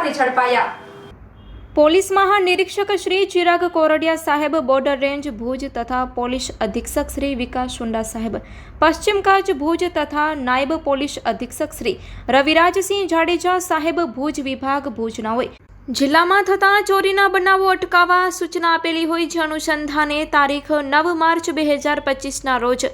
સાથે ઝડપાયા। પોલીસ મહાનિરીક્ષક શ્રી ચિરાગ કોરડિયા સાહેબ બોર્ડર રેન્જ ભુજ તથા પોલીસ અધિક્ષક શ્રી વિકાસ સુંડા સાહેબ પશ્ચિમ કચ્છ ભુજ તથા નાયબ પોલીસ અધિક્ષક શ્રી રવિરાજસિંહ જાડેજા સાહેબ ભુજ વિભાગ ભુજના હોય જિલ્લામાં થતા ચોરીના બનાવો અટકાવવા સૂચના આપેલી હોય જે અનુસંધાને તારીખ 9 માર્ચ 2025ના રોજ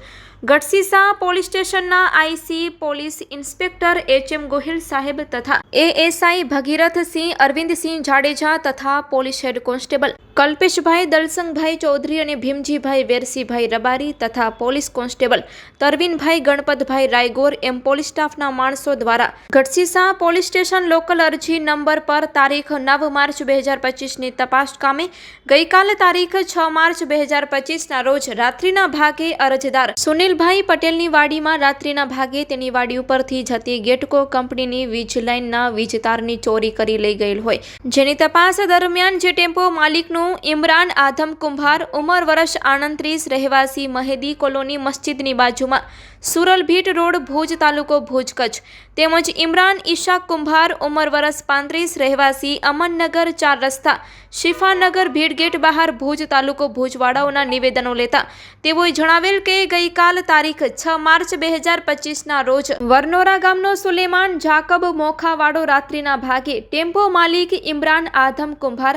ગઢસીસા પોલીસ સ્ટેશનના આઈસી પોલીસ ઇન્સ્પેક્ટર એચ.એમ. ગોહિલ સાહેબ તથા એએસઆઈ ભગીરથસિંહ અરવિંદસિંહ જાડેજા તથા police head constable Kalpeshbhai દલસંગભાઈ Chaudhary અને ભીમજીભાઈ વેરસીભાઈ રબારી તથા પોલીસ કોન્સ્ટેબલ તરવીનભાઈ ગણપતભાઈ રાયગોર એમ પોલીસ સ્ટાફના માણસો દ્વારા ગઢસીસા પોલીસ સ્ટેશન લોકલ અરજી નંબર પર તારીખ 9 માર્ચ 2025ની તપાસ કામે ગઈકાલ તારીખ 6 માર્ચ 2025ના રોજ રાત્રિના ભાગે અરજદાર સુનિલભાઈ પટેલની વાડીમાં રાત્રિના ભાગે તેની વાડી ઉપરથી જતી ગેટકો કંપનીની વીજ લાઇનના વીજ તારની ચોરી કરી લઈ ગયેલ હોય જેની તપાસ દરમિયાન જે ટેમ્પો માલિકનું ઇમરાન આધમ કુંભાર ઉંમર વર્ષ 38 રહેવાસી મહેદી કોલોની મસ્જિદની બાજુમાં સુરલભીટ રોડ ભુજ તાલુકો ભુજ કચ્છ તેમજ ઇમરાન ઈશાક કુંભાર ઉંમર વર્ષ 35 રહેવાસી અમનનગર 4 રસ્તા શિફાનગર ભીડગેટ બહાર ભુજ તાલુકો ભુજવાડાઓના નિવેદનો લેતા તેઓએ જણાવેલ કે ગઈકાલ તારીખ 6 માર્ચ 2025ના રોજ વરનોરા ગામનો સુલેમાન જાકબ મોખાવાડો રાત્રિના ભાગે ટેમ્પો માલિક ઇમરાન આધમ કુંભાર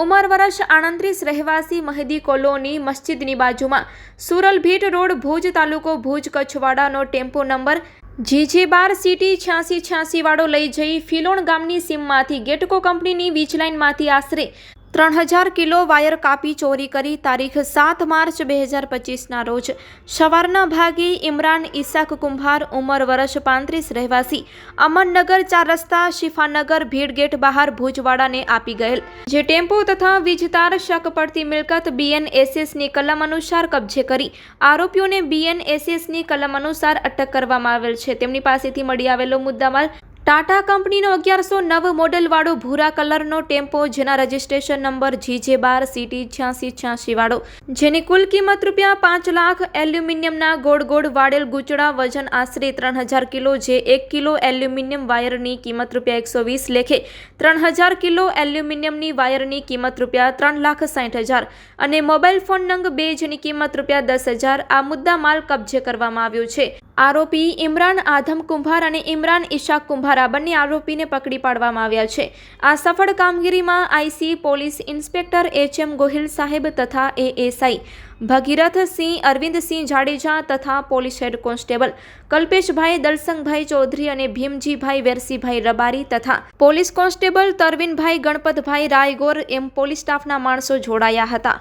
ઉંમર વર્ષ 38 રહેવાસી મહેદી કોલોની મસ્જિદની બાજુમાં સુરલભીટ રોડ ભુજ તાલુકો ભુજ કચ્છવાડાનો ટેમ્પો નંબર GJ12CT 8686 વાળો લઈ જઈ ફિલોણ ગામની સીમમાંથી ગેટકો કંપનીની વીજ લાઇનમાંથી આશરે 3000 કિલો વાયર કાપી ચોરી કરી તારીખ 7 માર્ચ 2025ના રોજ સવારના ભાગે ઇમરાન ઈસાક કુંભાર ઉંમર વર્ષ 35 રહેવાસી અમનનગર 4 રસ્તા શિફાનગર ભીડગેટ બહાર ભુજવાડાને આપી ગયેલ જે ટેમ્પો તથા વીજતાર શક પડતી મિલકત BNSSની કલમ અનુસાર કબજે કરી આરોપીઓને BNSSની કલમ અનુસાર અટક કરવામાં આવેલ છે। તેમની પાસેથી મળી આવેલો મુદ્દામાલ ટાટા કંપનીનો 1109 મોડેલવાળો ભૂરા કલરનો ટેમ્પો જેના રજિસ્ટ્રેશન નંબર GJ12CT 8686 વાળો જેની કુલ કિંમત ₹5 લાખ એલ્યુમિનિયમના ગોળ વાળેલ ગૂંચળા વજન આશરે 3000 કિલો જે 1 કિલો એલ્યુમિનિયમ વાયરની કિંમત ₹120 લેખે 3000 કિલો એલ્યુમિનિયમની વાયરની કિંમત ₹3,60,000 અને મોબાઈલ ફોન નંગ 2 જેની કિંમત ₹10,000 આ મુદ્દા માલ કબજે કરવામાં આવ્યો છે। આરોપી ઇમરાન આધમ કુંભાર અને ઇમરાન ઈશાક કુંભાર આ બંને આરોપીને પકડી પાડવામાં આવ્યા છે। આ સફળ કામગીરીમાં આઈસી પોલીસ ઇન્સ્પેક્ટર એચ.એમ. ગોહિલ સાહેબ તથા એએસઆઈ ભગીરથસિંહ અરવિંદસિંહ જાડેજા તથા police head constable Kalpeshbhai દલસંગભાઈ Chaudhary અને ભીમજીભાઈ વેરસીભાઈ રબારી તથા પોલીસ કોન્સ્ટેબલ તરવીનભાઈ ગણપતભાઈ રાયગોર એમ પોલીસ સ્ટાફના માણસો જોડાયા હતા।